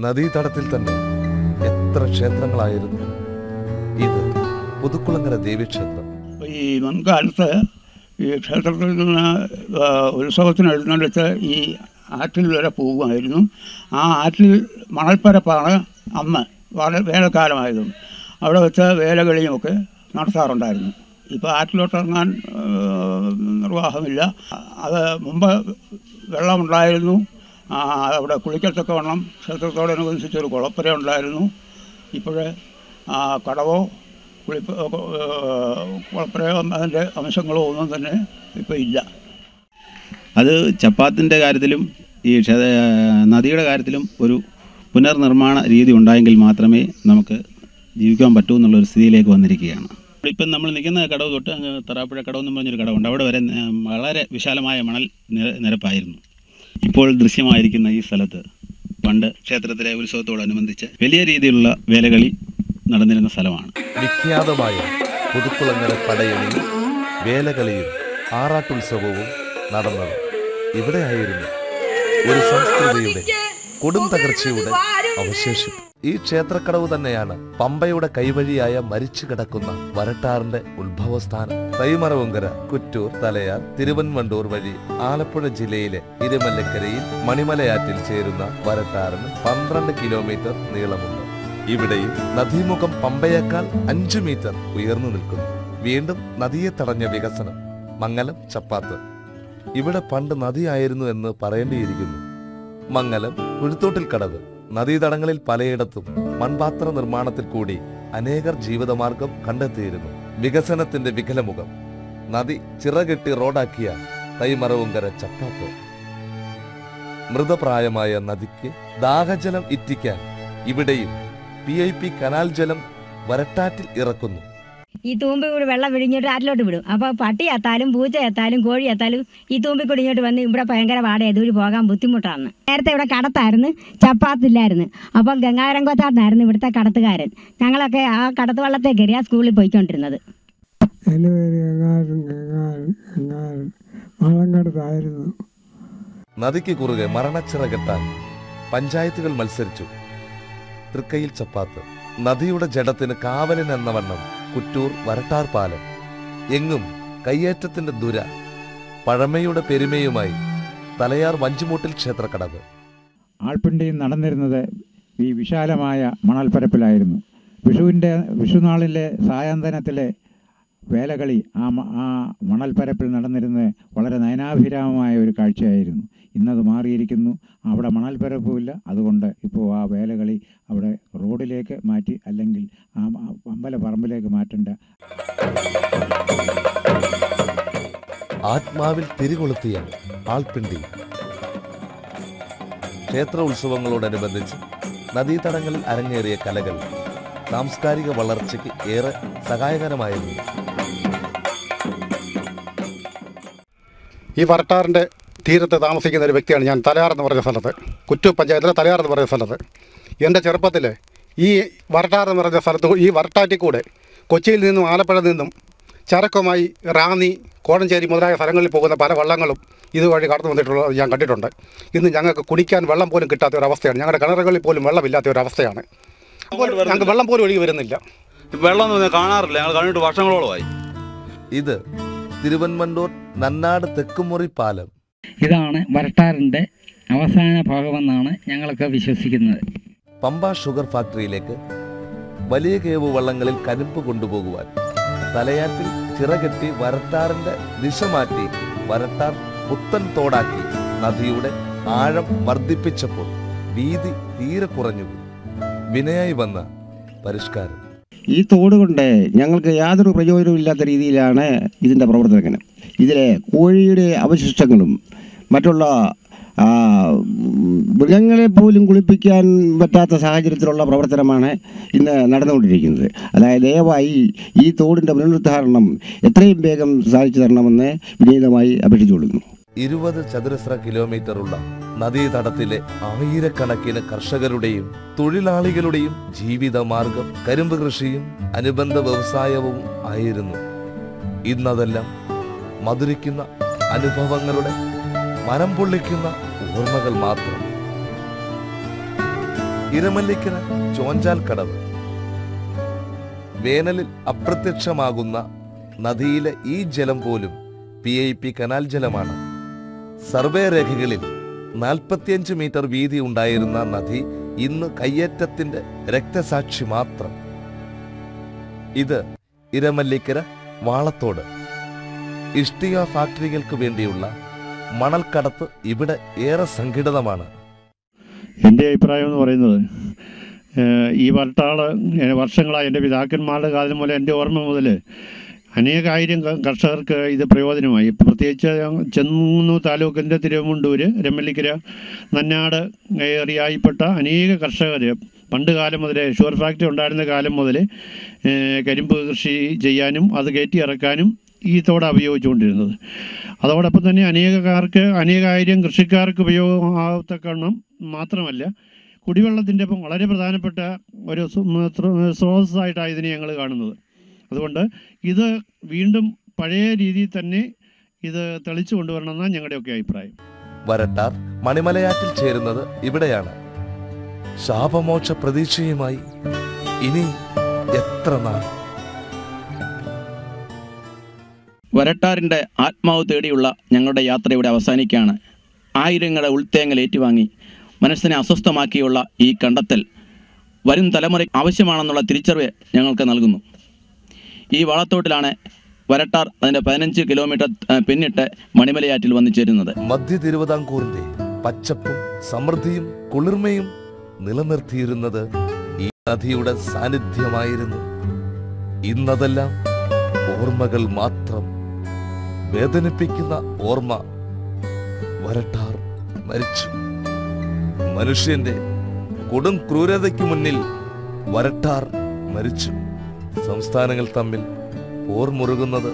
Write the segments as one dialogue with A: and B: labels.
A: നദീതടത്തിൽ തന്നെ എത്ര ക്ഷേത്രങ്ങളായിരുന്നു. ഇത് പുതുക്കുളങ്ങര ദേവീക്ഷേത്രം.
B: ഈ മുൻകാലത്ത് ഈ ക്ഷേത്രത്തിൽ നിന്ന് ഉത്സവത്തിന് എഴുന്നള്ളിച്ച് ഈ ആറ്റിൽ വരെ പോകുമായിരുന്നു. ആ ആറ്റിൽ മണൽപ്പരപ്പാണ് അന്ന് വേനൽക്കാലമായതും അവിടെ വെച്ച് വേലകളിയുമൊക്കെ നടത്താറുണ്ടായിരുന്നു. ഇപ്പോൾ ആറ്റിലോട്ട് ഇറങ്ങാൻ നിർവാഹമില്ല. അത് മുമ്പ് വെള്ളമുണ്ടായിരുന്നു. അവിടെ കുളിക്കത്തൊക്കെ വണ്ണം ക്ഷേത്രത്തോടനുബന്ധിച്ചൊരു കുളപ്പുര ഉണ്ടായിരുന്നു. ഇപ്പോൾ കടവോ കുളപ്പുരയോ അതിൻ്റെ അംശങ്ങളോ ഒന്നും തന്നെ ഇപ്പോൾ ഇല്ല.
C: അത് ചപ്പാത്തിൻ്റെ കാര്യത്തിലും ഈ നദിയുടെ കാര്യത്തിലും ഒരു പുനർനിർമ്മാണ രീതി ഉണ്ടായെങ്കിൽ മാത്രമേ നമുക്ക് ജീവിക്കാൻ പറ്റൂ എന്നുള്ളൊരു സ്ഥിതിയിലേക്ക് വന്നിരിക്കുകയാണ്. ഇപ്പം നമ്മൾ നിൽക്കുന്ന കടവ് തൊട്ട് തറാപ്പുഴ കടവ് എന്ന് പറഞ്ഞൊരു കടവുണ്ട്. അവിടെ വരെ വളരെ വിശാലമായ മണൽ നിരപ്പായിരുന്നു. ഇപ്പോൾ ദൃശ്യമായിരിക്കുന്ന ഈ സ്ഥലത്ത് പണ്ട് ക്ഷേത്രത്തിലെ ഉത്സവത്തോടനുബന്ധിച്ച് വലിയ രീതിയിലുള്ള വേലകളി നടന്നിരുന്ന സ്ഥലമാണ്.
A: വിഖ്യാതമായ പുതുക്കുളങ്ങര പടയണിയും വേലകളിയും ആറാട്ടുത്സവവും നടന്നത് ഇവിടെയായിരുന്നു. ഒരു സംസ്കൃതിയുടെ കൊടും തകർച്ചയുടെ അവശേഷിപ്പ്. ഈ ക്ഷേത്രക്കടവ് തന്നെയാണ് പമ്പയുടെ കൈവഴിയായ മരിച്ചു കിടക്കുന്ന വരട്ടാറിന്റെ ഉത്ഭവസ്ഥാനം. തൈമറവുങ്കര, കുറ്റൂർ, തലയാർ, തിരുവൻവണ്ടൂർ വഴി ആലപ്പുഴ ജില്ലയിലെ ഇരുമല്ലക്കരയിൽ മണിമലയാറ്റിൽ ചേരുന്ന വരട്ടാറിന് 12 കിലോമീറ്റർ നീളമുണ്ട്. ഇവിടെയും നദീമുഖം പമ്പയേക്കാൾ 5 മീറ്റർ ഉയർന്നു നിൽക്കുന്നു. വീണ്ടും നദിയെ തടഞ്ഞ വികസനം. മംഗലം, ചപ്പാത്ത് ഇവിടെ പണ്ട് നദിയായിരുന്നു എന്ന് പറയേണ്ടിയിരിക്കുന്നു. മംഗലം, കുഴുത്തോട്ടിൽ കടവ് നദീതടങ്ങളിൽ പലയിടത്തും മൺപാത്ര നിർമ്മാണത്തിൽ കൂടി അനേകർ ജീവിതമാർഗം കണ്ടെത്തിയിരുന്നു. വികസനത്തിന്റെ വികലമുഖം. നദി ചിറകെട്ടി റോഡാക്കിയ തൈമറവുങ്കര, ചപ്പാത്ത്. മൃതപ്രായമായ നദിക്ക് ദാഹജലം ഇറ്റിക്കാൻ ഇവിടെയും PIP കനാൽ ജലം വരട്ടാറ്റിൽ ഇറക്കുന്നു.
D: ഈ തൂമ്പി കൂടി വെള്ളം വിഴിഞ്ഞിട്ട് ആറ്റിലോട്ട് വിടും. അപ്പോൾ പട്ടി എത്താലും പൂച്ച എത്താലും കോഴി എത്താലും ഈ തൂമ്പി കൂടി ഇങ്ങോട്ട് വന്ന് ഇവിടെ ഭയങ്കര വാടക ദൂരി പോകാൻ ബുദ്ധിമുട്ടാണ്. നേരത്തെ ഇവിടെ കടത്തായിരുന്നു, ചപ്പാത്തില്ലായിരുന്നു. അപ്പം ഗംഗാരംഗോത്തായിരുന്നു ഇവിടുത്തെ കടത്തുകാരൻ. ഞങ്ങളൊക്കെ ആ കടത്ത് വള്ളത്തെ കയറിയാ സ്കൂളിൽ പോയിക്കൊണ്ടിരുന്നത്.
E: എൻ്റെ പേര് മാളങ്കടത്തായിരുന്നു.
A: നദിക്ക് കുറുകെ മരണച്ചിറ കെട്ടാൻ പഞ്ചായത്തുകൾ മത്സരിച്ചു. തൃക്കയിൽ, ചപ്പാത്ത്. നദിയുടെ ജഡത്തിന് കാവലിനെന്ന വണ്ണം കുറ്റൂർ, വരട്ടാർ പാലം. എങ്ങും കയ്യേറ്റത്തിന്റെ ദുര. പഴമയുടെ പെരുമയുമായി തലയാർ വഞ്ചിമൂട്ടിൽ ക്ഷേത്രക്കടവ്.
F: ആൾപ്പിണ്ടിയും നടന്നിരുന്നത് ഈ വിശാലമായ മണൽപ്പരപ്പിലായിരുന്നു. വിഷുനാളിലെ സായാന്തനത്തിലെ വേലകളി ആ മണൽപ്പരപ്പിൽ നടന്നിരുന്നത് വളരെ നയനാഭിരാമമായ ഒരു കാഴ്ചയായിരുന്നു. ഇന്നത് മാറിയിരിക്കുന്നു. അവിടെ മണൽപ്പരപ്പുമില്ല. അതുകൊണ്ട് ഇപ്പോൾ ആ വേലകളി അവിടെ റോഡിലേക്ക് മാറ്റി, അല്ലെങ്കിൽ ആ അമ്പലപ്പറമ്പിലേക്ക് മാറ്റേണ്ട.
A: ആത്മാവിൽ തിരികൊളുത്തിയ ആൾപ്പിണ്ടി. ക്ഷേത്ര ഉത്സവങ്ങളോടനുബന്ധിച്ച് നദീതടങ്ങളിൽ അരങ്ങേറിയ കലകൾ സാംസ്കാരിക വളർച്ചയ്ക്ക് ഏറെ സഹായകരമായിരുന്നു.
G: ഈ വരട്ടാറിൻ്റെ തീരത്ത് താമസിക്കുന്ന ഒരു വ്യക്തിയാണ് ഞാൻ. തലയാർ എന്ന് പറഞ്ഞ സ്ഥലത്ത്, കുറ്റൂർ പഞ്ചായത്തിലെ തലയാർ എന്ന് പറഞ്ഞ സ്ഥലത്ത് എൻ്റെ ചെറുപ്പത്തിൽ ഈ വരട്ടാർ എന്ന് പറഞ്ഞ സ്ഥലത്ത് ഈ വരട്ടാറ്റിൽ കൂടെ കൊച്ചിയിൽ നിന്നും ആലപ്പുഴ നിന്നും ചരക്കുമായി റാന്നി, കോഴഞ്ചേരി മുതലായ സ്ഥലങ്ങളിൽ പോകുന്ന പല വള്ളങ്ങളും ഇതുവഴി കടന്നു വന്നിട്ടുള്ളത് ഞാൻ കണ്ടിട്ടുണ്ട്. ഇന്ന് ഞങ്ങൾക്ക് കുടിക്കാൻ വെള്ളം പോലും കിട്ടാത്ത ഒരവസ്ഥയാണ്. ഞങ്ങളുടെ കിണറുകളിൽ പോലും വെള്ളമില്ലാത്ത ഒരവസ്ഥയാണ്. ഞങ്ങൾക്ക് വെള്ളം പോലും ഒഴുകി വരുന്നില്ല.
C: വെള്ളം കാണാറില്ല. ഞങ്ങൾ കണ്ടിട്ട് വർഷങ്ങളോളമായി.
A: ഇത് തിരുവൻവണ്ടൂർ നന്നാട് തെക്കുമുറി പാലം.
H: ഇതാണ് വരട്ടാറിൻ്റെ അവസാന ഭാഗമെന്നാണ് ഞങ്ങളൊക്കെ വിശ്വസിക്കുന്നത്.
A: പമ്പ ഷുഗർ ഫാക്ടറിയിലേക്ക് വലിയ കേവ് വള്ളങ്ങളിൽ കരിമ്പ് കൊണ്ടുപോകുവാൻ തലയാറ്റിൽ ചിറകെട്ടി വരട്ടാറിന്റെ ദിശ മാറ്റി വരട്ടാർ പുത്തൻ തോടാക്കി നദിയുടെ ആഴം വർദ്ധിപ്പിച്ചപ്പോൾ വീതി തീരെ കുറഞ്ഞു. വിനയായി വന്ന പരിഷ്കാരം.
I: ഈ തോട് കൊണ്ട് ഞങ്ങൾക്ക് യാതൊരു പ്രയോജനവും ഇല്ലാത്ത രീതിയിലാണ് ഇതിൻ്റെ പ്രവർത്തനം. ഇതിലെ കോഴിയുടെ അവശിഷ്ടങ്ങളും മറ്റുള്ള മൃഗങ്ങളെ പോലും കുളിപ്പിക്കാൻ പറ്റാത്ത സാഹചര്യത്തിലുള്ള പ്രവർത്തനമാണ് ഇന്ന് നടന്നുകൊണ്ടിരിക്കുന്നത്. അതായത് ദയവായി ഈ തോടിൻ്റെ പുനരുദ്ധാരണം എത്രയും വേഗം സാധിച്ചു തരണമെന്ന് വിനീതമായി അപേക്ഷിച്ചുകൊള്ളുന്നു.
A: 20 ചതുരശ്ര കിലോമീറ്ററുള്ള നദീതടത്തിലെ ആയിരക്കണക്കിന് കർഷകരുടെയും തൊഴിലാളികളുടെയും ജീവിതമാർഗം കരിമ്പ് കൃഷിയും അനുബന്ധ വ്യവസായവും ആയിരുന്നു. ഇന്നതെല്ലാം മധുരിക്കുന്ന അനുഭവങ്ങളുടെ മനം പൊള്ളിക്കുന്ന ഓർമ്മകൾ മാത്രം. ഇരമല്ലിക്കര ചോഞ്ചാൽ കടവ്. വേനലിൽ അപ്രത്യക്ഷമാകുന്ന നദിയിലെ ഈ ജലം പോലും PIP കനാൽ ജലമാണ്. സർവേ രേഖകളിൽ 45 മീറ്റർ വീതി ഉണ്ടായിരുന്ന നദി ഇന്ന് കയ്യേറ്റത്തിന്റെ രക്തസാക്ഷി മാത്രം. ഇത് ഇരമല്ലിക്കര വാളത്തോട്. ഇഷ്ടിക ഫാക്ടറികൾക്ക് വേണ്ടിയുള്ള മണൽക്കടത്ത് ഇവിടെ ഏറെ സംഘടിതമാണ്.
J: എൻ്റെ അഭിപ്രായം എന്ന് പറയുന്നത്, ഈ വരട്ടാള് വർഷങ്ങളായി എൻ്റെ പിതാക്കന്മാരുടെ കാലം മുതൽ എൻ്റെ ഓർമ്മ മുതൽ അനേകായിരം കർഷകർക്ക് ഇത് പ്രയോജനമായി. പ്രത്യേകിച്ച് ചെന്നൂർ താലൂക്കിൻ്റെ തിരുവമുണ്ടൂർ, രമല്ലിക്കര, നന്നാട് ഏറിയായിപ്പെട്ട അനേക കർഷകർ പണ്ട് കാലം മുതലേ, ഷുഗർ ഫാക്ടറി ഉണ്ടായിരുന്ന കാലം മുതൽ കരിമ്പ് കൃഷി ചെയ്യാനും അത് കയറ്റി ഇറക്കാനും ഈ തോടാണ് ഉപയോഗിച്ചുകൊണ്ടിരുന്നത്. അതോടൊപ്പം തന്നെ അനേകായിരം കൃഷിക്കാർക്ക് ഉപയോഗമാകത്തക്കവണ്ണം മാത്രമല്ല, കുടിവെള്ളത്തിൻ്റെ ഒപ്പം വളരെ പ്രധാനപ്പെട്ട ഒരു സ്രോതസ്സായിട്ടാണ് ഇതിനെ ഞങ്ങൾ കാണുന്നത്. അതുകൊണ്ട് ഇത് വീണ്ടും പഴയ രീതിയിൽ തന്നെ ഇത് തെളിച്ചു കൊണ്ടുവരണമെന്നാണ് ഞങ്ങളുടെയൊക്കെ അഭിപ്രായം.
A: വരട്ടാർ മണിമലയാറ്റിൽ ചേരുന്നത് ഇവിടെയാണ്. ശാപമോക്ഷ പ്രതീക്ഷയുമായി ഇനി എത്ര നാൾ?
K: വരട്ടാറിൻ്റെ ആത്മാവ് തേടിയുള്ള ഞങ്ങളുടെ യാത്ര ഇവിടെ അവസാനിക്കുകയാണ്. ആയിരങ്ങളുടെ ഉൾത്തേങ്ങൽ ഏറ്റുവാങ്ങി മനസ്സിനെ അസ്വസ്ഥമാക്കിയുള്ള ഈ കണ്ടെത്തൽ വരും തലമുറയ്ക്ക് ആവശ്യമാണെന്നുള്ള തിരിച്ചറിവ് ഞങ്ങൾക്ക് നൽകുന്നു. ഈ വാളത്തോട്ടിലാണ് വരട്ടാർ അതിൻ്റെ 15 കിലോമീറ്റർ പിന്നിട്ട് മണിമലയാറ്റിൽ വന്നു ചേരുന്നത്.
A: മധ്യ തിരുവിതാംകൂറിന്റെ പച്ചപ്പും സമൃദ്ധിയും കുളിർമയും നിലനിർത്തിയിരുന്നത് ഈ നദിയുടെ സാന്നിധ്യമായിരുന്നു. ഇന്നതെല്ലാം ഓർമ്മകൾ മാത്രം. വേദനിപ്പിക്കുന്ന ഓർമ്മ. വരട്ടാർ മരിച്ചു. മനുഷ്യന്റെ കൊടും ക്രൂരതയ്ക്ക് മുന്നിൽ വരട്ടാർ മരിച്ചു. സംസ്ഥാനങ്ങൾ തമ്മിൽ പോർമുറുകുന്നത്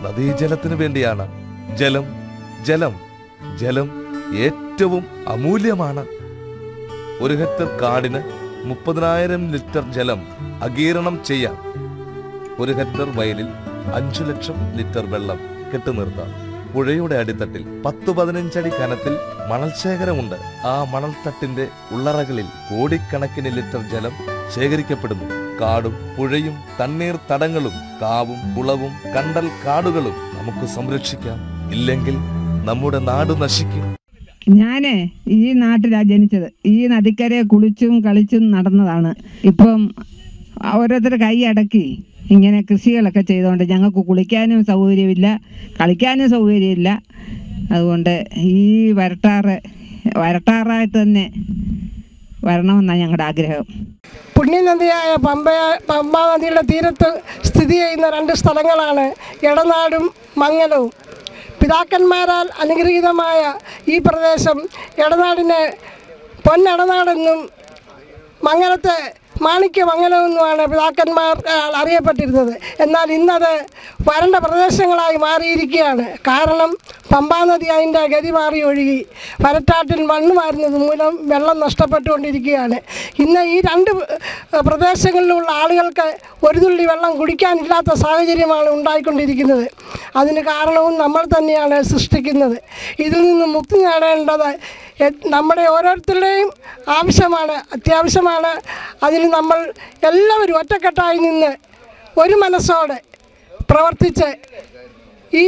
A: നദീജലത്തിനു വേണ്ടിയാണ്. ജലം ജലം ജലം ഏറ്റവും അമൂല്യമാണ്. 1 ഹെക്ടർ കാടിന് 30,000 ലിറ്റർ ജലം അകീരണം ചെയ്യാം. 1 ഹെക്ടർ വയലിൽ 5 ലക്ഷം ലിറ്റർ വെള്ളം കെട്ടുനിർത്താം. പുഴയുടെ അടിത്തട്ടിൽ 10-15 അടി കനത്തിൽ മണൽ ശേഖരമുണ്ട്. ആ മണൽത്തട്ടിന്റെ ഉള്ളറകളിൽ കോടിക്കണക്കിന് ലിറ്റർ ജലം ശേഖരിക്കപ്പെടുന്നു. കാടും പുഴയും തണ്ണീർ തടങ്ങളും കാവും കുളവും കണ്ടൽ കാടുകളും നമുക്ക് സംരക്ഷിക്കാം. ഇല്ലെങ്കിൽ നമ്മുടെ നാട് നശിക്കും.
L: ഞാൻ ഈ നാട്ടിലാണ് ജനിച്ചത്. ഈ നദിക്കരയെ കുളിച്ചും കളിച്ചും നടന്നതാണ്. ഇപ്പം ഓരോരുത്തർ കൈ അടക്കി ഇങ്ങനെ കൃഷികളൊക്കെ ചെയ്തുകൊണ്ട് ഞങ്ങൾക്ക് കുളിക്കാനും സൗകര്യമില്ല, കളിക്കാനും സൗകര്യമില്ല. അതുകൊണ്ട് ഈ വരട്ടാറായിട്ട് തന്നെ വരണമെന്നാണ് ഞങ്ങളുടെ ആഗ്രഹം.
M: പുണ്യനദിയായ പമ്പാ നദിയുടെ തീരത്ത് സ്ഥിതി ചെയ്യുന്ന 2 സ്ഥലങ്ങളാണ് എടനാടും മംഗലവും. പിതാക്കന്മാരാൽ അനുഗ്രഹീതമായ ഈ പ്രദേശം എടനാടിനെ പൊന്നെടനാടെന്നും മംഗലത്തെ മാണിക്യമംഗലമെന്നുമാണ് പിതാക്കന്മാർ അറിയപ്പെട്ടിരുന്നത്. എന്നാൽ ഇന്നത് വരണ്ട പ്രദേശങ്ങളായി മാറിയിരിക്കുകയാണ്. കാരണം പമ്പാ നദി അതിൻ്റെ ഗതി മാറി ഒഴുകി വരട്ടാറ്റിൽ മണ്ണ് വാരുന്നത് മൂലം വെള്ളം നഷ്ടപ്പെട്ടുകൊണ്ടിരിക്കുകയാണ്. ഇന്ന് ഈ 2 പ്രദേശങ്ങളിലുള്ള ആളുകൾക്ക് ഒരു തുള്ളി വെള്ളം കുടിക്കാനില്ലാത്ത സാഹചര്യമാണ് ഉണ്ടായിക്കൊണ്ടിരിക്കുന്നത്. അതിന് കാരണവും നമ്മൾ തന്നെയാണ് സൃഷ്ടിക്കുന്നത്. ഇതിൽ നിന്ന് മുക്തി നേടേണ്ടത് നമ്മുടെ ഓരോരുത്തരുടെയും ആവശ്യമാണ്, അത്യാവശ്യമാണ്. അതിന് നമ്മൾ എല്ലാവരും ഒറ്റക്കെട്ടായി നിന്ന് ഒരു മനസ്സോടെ പ്രവർത്തിച്ച് ഈ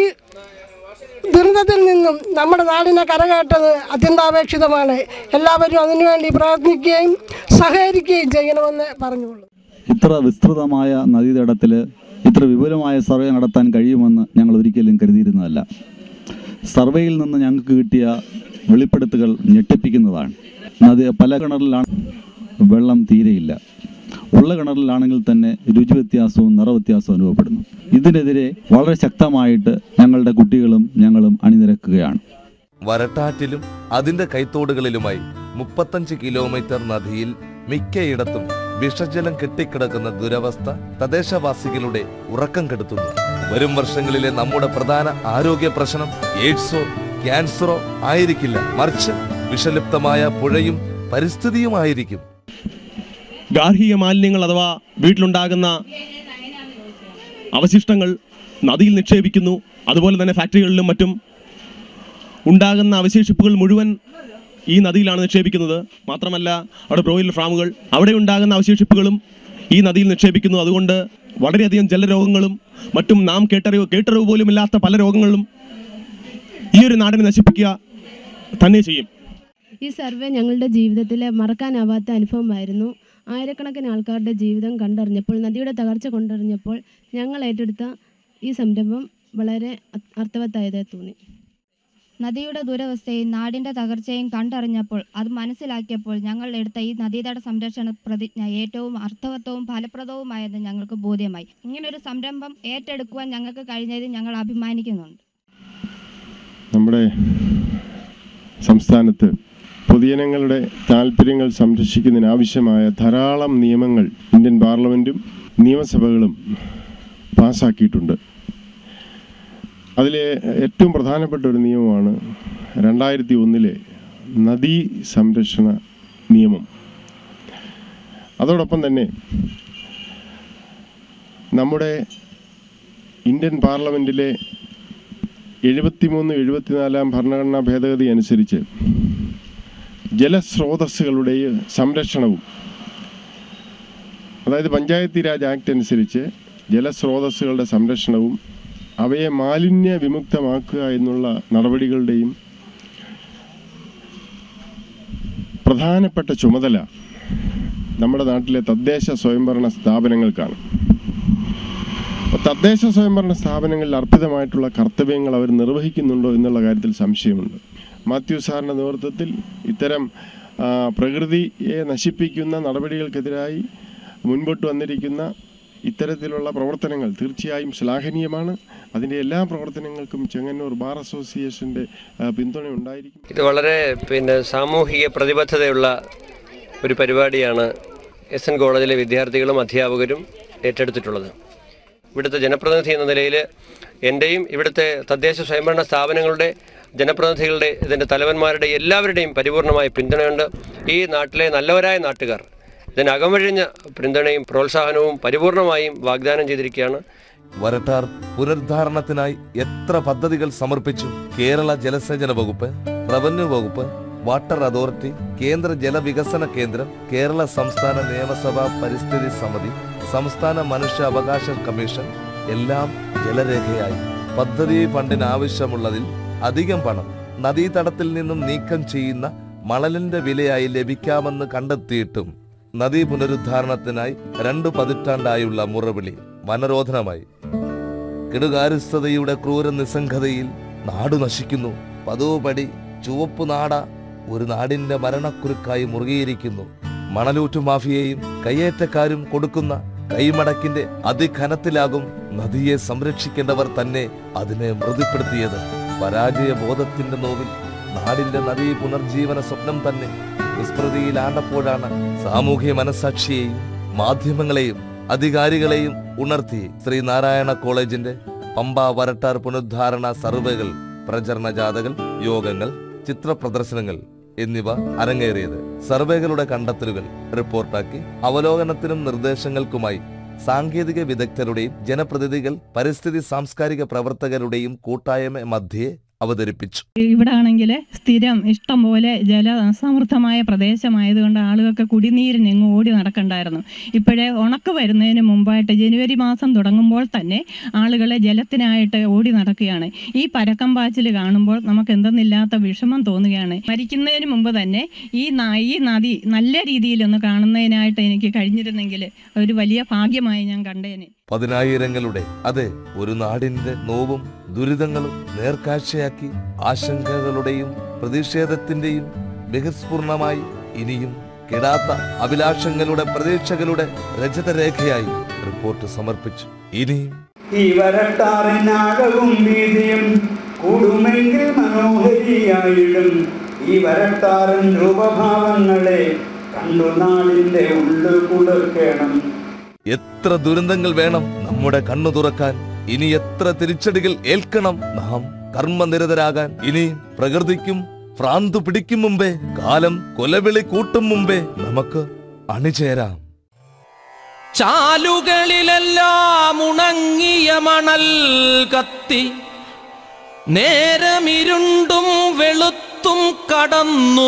M: ദുരിതത്തിൽ നിന്നും നമ്മുടെ നാടിനെ കരകയറ്റത് അത്യന്താപേക്ഷിതമാണ്. എല്ലാവരും അതിനുവേണ്ടി പ്രയത്നിക്കുകയും സഹകരിക്കുകയും ചെയ്യണമെന്ന് പറഞ്ഞുകൊള്ളു.
N: ഇത്ര വിസ്തൃതമായ നദീതടത്തിൽ ഇത്ര വിപുലമായ സർവേ നടത്താൻ കഴിയുമെന്ന് ഞങ്ങൾ ഒരിക്കലും കരുതിയിരുന്നതല്ല. സർവേയിൽ നിന്ന് ഞങ്ങൾക്ക് കിട്ടിയ വെളിപ്പെടുത്തുകൾ ഞെട്ടിപ്പിക്കുന്നതാണ്. പല കിണറിലാണ് വെള്ളം തീരെയില്ല. ഉള്ള കിണറിലാണെങ്കിൽ തന്നെ രുചി വ്യത്യാസവും നിറവ്യത്യാസവും അനുഭവപ്പെടുന്നു. ഇതിനെതിരെ വളരെ ശക്തമായിട്ട് ഞങ്ങളുടെ കുട്ടികളും ഞങ്ങളും അണിനിരക്കുകയാണ്.
A: വരട്ടാറ്റിലും അതിന്റെ കൈത്തോടുകളിലുമായി 35 കിലോമീറ്റർ നദിയിൽ മിക്കയിടത്തും വിഷജലം കെട്ടിക്കിടക്കുന്ന ദുരവസ്ഥ തദ്ദേശവാസികളുടെ ഉറക്കം കെടുത്തുന്നു. വരും വർഷങ്ങളിലെ നമ്മുടെ പ്രധാന ആരോഗ്യ പ്രശ്നം എയ്ഡ്സോ ക്യാൻസറോ ആയിരിക്കില്ല, മറിച്ച് വിഷലിപ്തമായ പുഴയും പരിസ്ഥിതിയുമായിരിക്കും.
O: ഗാർഹിക മാലിന്യങ്ങൾ അഥവാ വീട്ടിലുണ്ടാകുന്ന അവശിഷ്ടങ്ങൾ നദിയിൽ നിക്ഷേപിക്കുന്നു. അതുപോലെ തന്നെ ഫാക്ടറികളിലും മറ്റും ഉണ്ടാകുന്ന അവശേഷിപ്പുകൾ മുഴുവൻ ഈ നദിയിലാണ് നിക്ഷേപിക്കുന്നത്. മാത്രമല്ല അവിടെ ബ്രോയിലർ ഫാമുകൾ, അവിടെ ഉണ്ടാകുന്ന അവശേഷിപ്പുകളും ഈ നദിയിൽ നിക്ഷേപിക്കുന്നു. അതുകൊണ്ട് വളരെയധികം ജലരോഗങ്ങളും മറ്റും നാം കേട്ടറിവ് പോലും ഇല്ലാത്ത പല രോഗങ്ങളും ഈ ഒരു നാടിനെ നശിപ്പിക്കുക തന്നെ ചെയ്യും.
P: ഈ സർവേ ഞങ്ങളുടെ ജീവിതത്തിലെ മറക്കാനാവാത്ത അനുഭവമായിരുന്നു. ആയിരക്കണക്കിന് ആൾക്കാരുടെ ജീവിതം കണ്ടറിഞ്ഞപ്പോൾ, നദിയുടെ തകർച്ച കൊണ്ടറിഞ്ഞപ്പോൾ ഞങ്ങൾ ഏറ്റെടുത്ത ഈ സംരംഭം വളരെ അർത്ഥവത്തായതായി തോന്നി.
Q: നദിയുടെ ദുരവസ്ഥയും നാടിൻ്റെ തകർച്ചയും കണ്ടറിഞ്ഞപ്പോൾ, അത് മനസ്സിലാക്കിയപ്പോൾ ഞങ്ങൾ എടുത്ത ഈ നദീതട സംരക്ഷണ പ്രതിജ്ഞ ഏറ്റവും അർത്ഥവത്തവും ഫലപ്രദവുമായെന്ന് ഞങ്ങൾക്ക് ബോധ്യമായി. ഇങ്ങനൊരു സംരംഭം ഏറ്റെടുക്കുവാൻ ഞങ്ങൾക്ക് കഴിഞ്ഞതിൽ ഞങ്ങൾ അഭിമാനിക്കുന്നുണ്ട്.
J: നമ്മുടെ സംസ്ഥാനത്ത് പൊതുജനങ്ങളുടെ താല്പര്യങ്ങൾ സംരക്ഷിക്കുന്നതിനാവശ്യമായ ധാരാളം നിയമങ്ങൾ ഇന്ത്യൻ പാർലമെൻറ്റും നിയമസഭകളും പാസ്സാക്കിയിട്ടുണ്ട്. അതിലെ ഏറ്റവും പ്രധാനപ്പെട്ട ഒരു നിയമമാണ് 2001 നദീ സംരക്ഷണ നിയമം. അതോടൊപ്പം തന്നെ നമ്മുടെ ഇന്ത്യൻ പാർലമെൻറ്റിലെ 73-74 ഭരണഘടനാ ഭേദഗതി അനുസരിച്ച് ജലസ്രോതസ്സുകളുടെ സംരക്ഷണവും, അതായത് പഞ്ചായത്തി രാജ് ആക്ട് അനുസരിച്ച് ജലസ്രോതസ്സുകളുടെ സംരക്ഷണവും അവയെ മാലിന്യ വിമുക്തമാക്കുക എന്നുള്ള നടപടികളുടെയും പ്രധാനപ്പെട്ട ചുമതല നമ്മുടെ നാട്ടിലെ തദ്ദേശ സ്വയംഭരണ സ്ഥാപനങ്ങൾക്കാണ്. അപ്പോൾ തദ്ദേശ സ്വയംഭരണ സ്ഥാപനങ്ങളിൽ അർപ്പിതമായിട്ടുള്ള കർത്തവ്യങ്ങൾ അവർ നിർവഹിക്കുന്നുണ്ടോ എന്നുള്ള കാര്യത്തിൽ സംശയമുണ്ട്. മാത്യു സാറിൻ്റെ നേതൃത്വത്തിൽ ഇത്തരം പ്രകൃതിയെ നശിപ്പിക്കുന്ന നടപടികൾക്കെതിരായി മുൻപോട്ട് വന്നിരിക്കുന്ന ഇത്തരത്തിലുള്ള പ്രവർത്തനങ്ങൾ തീർച്ചയായും ശ്ലാഘനീയമാണ്. അതിൻ്റെ എല്ലാ പ്രവർത്തനങ്ങൾക്കും ചെങ്ങന്നൂർ ബാർ അസോസിയേഷൻ്റെ പിന്തുണ ഉണ്ടായിരിക്കും.
R: ഇത് വളരെ സാമൂഹിക പ്രതിബദ്ധതയുള്ള ഒരു പരിപാടിയാണ് SN കോളേജിലെ വിദ്യാർത്ഥികളും അധ്യാപകരും ഏറ്റെടുത്തിട്ടുള്ളത്. ഇവിടുത്തെ ജനപ്രതിനിധി എന്ന നിലയിൽ എൻ്റെയും ഇവിടുത്തെ തദ്ദേശ സ്വയംഭരണ സ്ഥാപനങ്ങളുടെ ജനപ്രതിനിധികളുടെ, ഇതിൻ്റെ തലവന്മാരുടെ എല്ലാവരുടെയും പരിപൂർണമായ പിന്തുണയുണ്ട്. ഈ നാട്ടിലെ നല്ലവരായ നാട്ടുകാർ ഇതിന് അകമഴിഞ്ഞ പിന്തുണയും പ്രോത്സാഹനവും പരിപൂർണമായും വാഗ്ദാനം ചെയ്തിരിക്കുകയാണ്.
A: വരട്ടാർ പുനരുദ്ധാരണത്തിനായി എത്ര പദ്ധതികൾ സമർപ്പിച്ചു. കേരള ജലസേചന വകുപ്പ്, റവന്യൂ വകുപ്പ്, വാട്ടർ അതോറിറ്റി, കേന്ദ്ര ജലവികസന കേന്ദ്രം, കേരള സംസ്ഥാന നിയമസഭാ പരിസ്ഥിതി സമിതി, സംസ്ഥാന മനുഷ്യാവകാശ കമ്മീഷൻ എല്ലാം ജലരേഖയായി. പദ്ധതി ഫണ്ടിന് ആവശ്യമുള്ളതിൽ അധികം പണം നദീതടത്തിൽ നിന്നും നീക്കം ചെയ്യുന്ന മണലിന്റെ വിലയായി ലഭിക്കാമെന്ന് കണ്ടെത്തിയിട്ടും നദീ പുനരുദ്ധാരണത്തിനായി 2 പതിറ്റാണ്ടായുള്ള മുറവിളി വനരോധനമായി. കെടുകാര്യസ്ഥതയുടെ ക്രൂര നിസ്സംഗതയിൽ നാടു നശിക്കുന്നു. പതുപടി ചുവപ്പ് നാട ഒരു നാടിന്റെ മരണക്കുരുക്കായി മുറുകിയിരിക്കുന്നു. മണലൂറ്റു മാഫിയയും കയ്യേറ്റക്കാരും കൊടുക്കുന്ന കൈമടക്കിന്റെ അതിഘനത്തിലാകും നദിയെ സംരക്ഷിക്കേണ്ടവർ തന്നെ അതിനെ മൃതിപ്പെടുത്തിയത്. പരാജയ ബോധത്തിന്റെ നോവിൽ നാടിന്റെ നദീ പുനർജീവന സ്വപ്നം തന്നെ വിസ്മൃതിയിലാണ്ടപ്പോഴാണ് സാമൂഹ്യ മനസാക്ഷിയെയും മാധ്യമങ്ങളെയും അധികാരികളെയും ഉണർത്തി ശ്രീനാരായണ കോളേജിന്റെ പമ്പ വരട്ടാർ പുനരുദ്ധാരണ സർവേകൾ, പ്രചരണ ജാഥകൾ, യോഗങ്ങൾ, ചിത്ര പ്രദർശനങ്ങൾ എന്നിവ അരങ്ങേറിയത്. സർവേകളുടെ കണ്ടെത്തലുകൾ റിപ്പോർട്ടാക്കി അവലോകനത്തിനും നിർദ്ദേശങ്ങൾക്കുമായി സാങ്കേതിക വിദഗ്ധരുടെയും ജനപ്രതിനിധികൾ, പരിസ്ഥിതി സാംസ്കാരിക പ്രവർത്തകരുടെയും കൂട്ടായ്മ മധ്യേ അവതരിപ്പിച്ചു.
S: ഇവിടെ ആണെങ്കിൽ സ്ഥിരം ഇഷ്ടം പോലെ ജലസമൃദ്ധമായ പ്രദേശമായതുകൊണ്ട് ആളുകൾക്ക് കുടിനീരിന് ഇങ്ങ് ഓടി നടക്കണ്ടായിരുന്നു. ഇപ്പോഴേ ഉണക്ക് വരുന്നതിന് മുമ്പായിട്ട് ജനുവരി മാസം തുടങ്ങുമ്പോൾ തന്നെ ആളുകളെ ജലത്തിനായിട്ട് ഓടി നടക്കുകയാണ്. ഈ പരക്കം പാച്ചിൽ കാണുമ്പോൾ നമുക്ക് എന്തെന്നില്ലാത്ത വിഷമം തോന്നുകയാണ്. മരിക്കുന്നതിന് മുമ്പ് തന്നെ ഈ നദി നല്ല രീതിയിലൊന്ന് കാണുന്നതിനായിട്ട് എനിക്ക് കഴിഞ്ഞിരുന്നെങ്കിൽ ഒരു വലിയ ഭാഗ്യമായി ഞാൻ കണ്ടേനെ.
A: പതിനായിരങ്ങളുടെ, അതെ, ഒരു നാടിന്റെ നോവും ദുരിതങ്ങളും നേർക്കാഴ്ചയാക്കി ആശങ്കകളുടെയും പ്രതിഷേധത്തിന്റെയും ബഹിസ്ഫുരണമായി ഇനിയും കെടാത്ത അഭിലാഷങ്ങളുടെ പ്രതീക്ഷകളുടെ രജതരേഖയായി റിപ്പോർട്ട് സമർപ്പിച്ചു. ഇനിയും
T: ഈ വരട്ടാറിനാകവും വീതിയും കൂടുമെങ്കിൽ മനോഹരിയായിടും. ഈ വരട്ടാറിൻ രൂപഭാവങ്ങളെ കണ്ടു നാടിന്റെ ഉള്ളു കുളിർക്കണം.
A: എത്ര ദുരന്തങ്ങൾ വേണം നമ്മുടെ കണ്ണു തുറക്കാൻ? ഇനി എത്ര തിരിച്ചടികൾ ഏൽക്കണം നാം കർമ്മനിരതരാകാൻ? ഇനി പ്രകൃതിക്കും ഭ്രാന്തു പിടിക്കും മുമ്പേ, കാലം കൊലവിളി കൂട്ടും മുമ്പേ നമുക്ക് അണിചേരാം.
U: ചാലുകളിലെല്ലാം ഉണങ്ങിയ മണൽ കത്തി, നേരമിരുണ്ടും വെളുത്തും കടന്നു